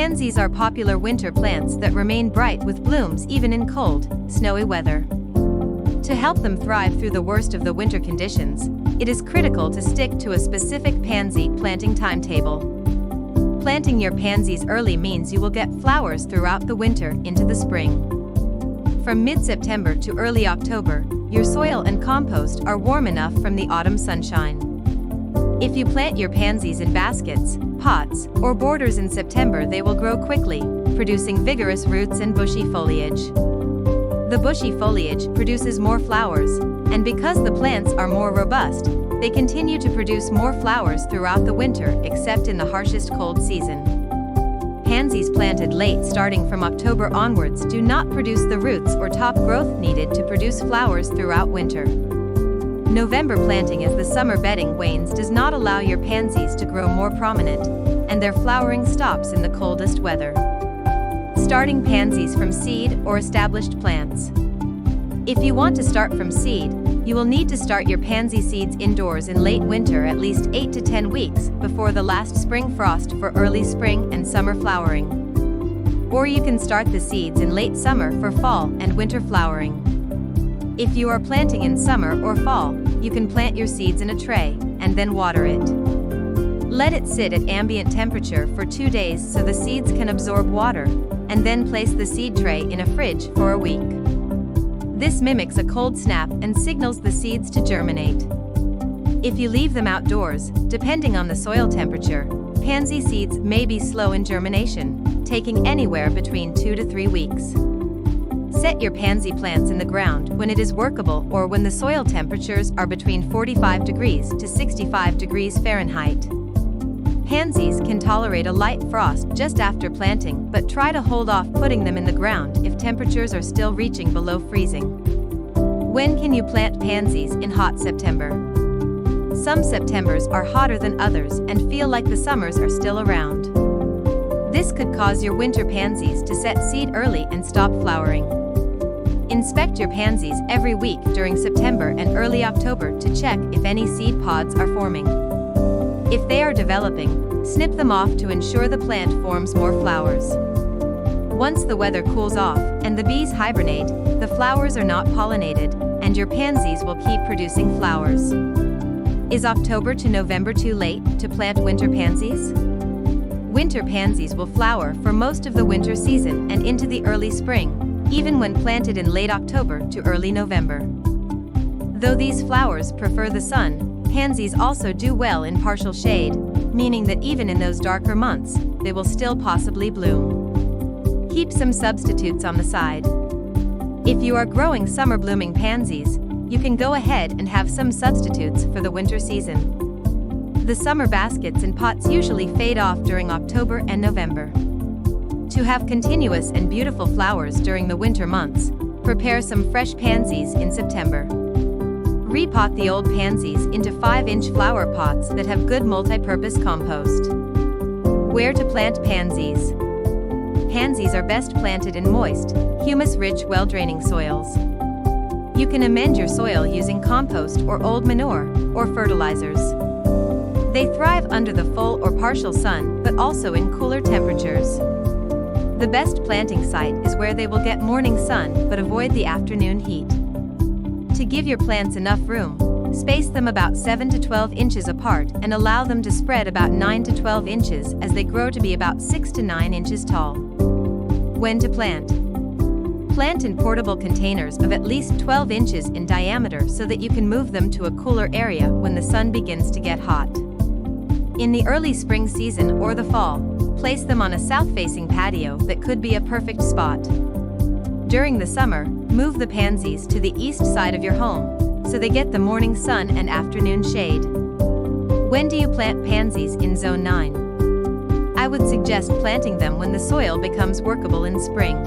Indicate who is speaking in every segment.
Speaker 1: Pansies are popular winter plants that remain bright with blooms even in cold, snowy weather. To help them thrive through the worst of the winter conditions, it is critical to stick to a specific pansy planting timetable. Planting your pansies early means you will get flowers throughout the winter into the spring. From mid-September to early October, your soil and compost are warm enough from the autumn sunshine. If you plant your pansies in baskets, pots, or borders in September, they will grow quickly, producing vigorous roots and bushy foliage. The bushy foliage produces more flowers, and because the plants are more robust, they continue to produce more flowers throughout the winter except in the harshest cold season. Pansies planted late starting from October onwards do not produce the roots or top growth needed to produce flowers throughout winter. November planting as the summer bedding wanes does not allow your pansies to grow more prominent, and their flowering stops in the coldest weather. Starting pansies from seed or established plants. If you want to start from seed, you will need to start your pansy seeds indoors in late winter at least 8 to 10 weeks before the last spring frost for early spring and summer flowering. Or you can start the seeds in late summer for fall and winter flowering. If you are planting in summer or fall, you can plant your seeds in a tray and then water it. Let it sit at ambient temperature for 2 days so the seeds can absorb water, and then place the seed tray in a fridge for a week. This mimics a cold snap and signals the seeds to germinate. If you leave them outdoors, depending on the soil temperature, pansy seeds may be slow in germination, taking anywhere between 2 to 3 weeks. Set your pansy plants in the ground when it is workable or when the soil temperatures are between 45 degrees to 65 degrees Fahrenheit. Pansies can tolerate a light frost just after planting, but try to hold off putting them in the ground if temperatures are still reaching below freezing. When can you plant pansies in hot September? Some Septembers are hotter than others and feel like the summers are still around. This could cause your winter pansies to set seed early and stop flowering. Inspect your pansies every week during September and early October to check if any seed pods are forming. If they are developing, snip them off to ensure the plant forms more flowers. Once the weather cools off and the bees hibernate, the flowers are not pollinated, and your pansies will keep producing flowers. Is October to November too late to plant winter pansies? Winter pansies will flower for most of the winter season and into the early spring, even when planted in late October to early November. Though these flowers prefer the sun, pansies also do well in partial shade, meaning that even in those darker months, they will still possibly bloom. Keep some substitutes on the side. If you are growing summer blooming pansies, you can go ahead and have some substitutes for the winter season. The summer baskets and pots usually fade off during October and November. To have continuous and beautiful flowers during the winter months, prepare some fresh pansies in September. Repot the old pansies into 5-inch flower pots that have good multi-purpose compost. Where to plant pansies? Pansies are best planted in moist, humus-rich, well-draining soils. You can amend your soil using compost or old manure, or fertilizers. They thrive under the full or partial sun, but also in cooler temperatures. The best planting site is where they will get morning sun but avoid the afternoon heat. To give your plants enough room, space them about 7 to 12 inches apart and allow them to spread about 9 to 12 inches as they grow to be about 6 to 9 inches tall. When to plant? Plant in portable containers of at least 12 inches in diameter so that you can move them to a cooler area when the sun begins to get hot. In the early spring season or the fall, place them on a south-facing patio that could be a perfect spot. During the summer, move the pansies to the east side of your home, so they get the morning sun and afternoon shade. When do you plant pansies in Zone 9? I would suggest planting them when the soil becomes workable in spring.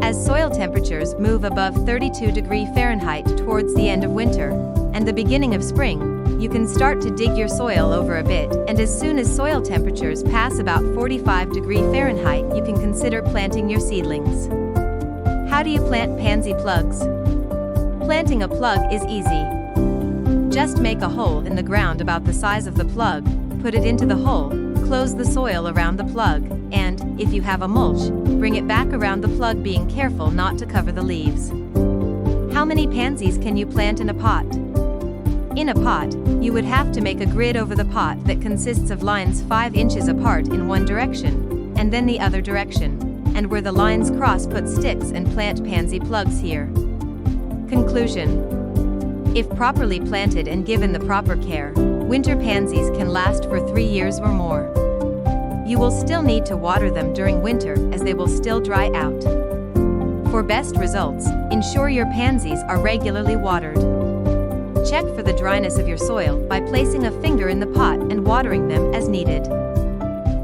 Speaker 1: As soil temperatures move above 32 degrees Fahrenheit towards the end of winter and the beginning of spring, you can start to dig your soil over a bit, and as soon as soil temperatures pass about 45 degrees Fahrenheit, you can consider planting your seedlings. How do you plant pansy plugs? Planting a plug is easy. Just make a hole in the ground about the size of the plug, put it into the hole, close the soil around the plug, and, if you have a mulch, bring it back around the plug, being careful not to cover the leaves. How many pansies can you plant in a pot? In a pot, you would have to make a grid over the pot that consists of lines 5 inches apart in one direction, and then the other direction, and where the lines cross, put sticks and plant pansy plugs here. Conclusion: if properly planted and given the proper care, winter pansies can last for 3 years or more. You will still need to water them during winter, as they will still dry out. For best results, ensure your pansies are regularly watered. Check for the dryness of your soil by placing a finger in the pot and watering them as needed.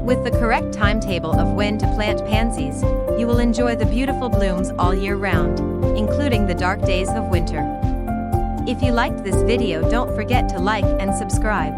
Speaker 1: With the correct timetable of when to plant pansies, you will enjoy the beautiful blooms all year round, including the dark days of winter. If you liked this video, don't forget to like and subscribe.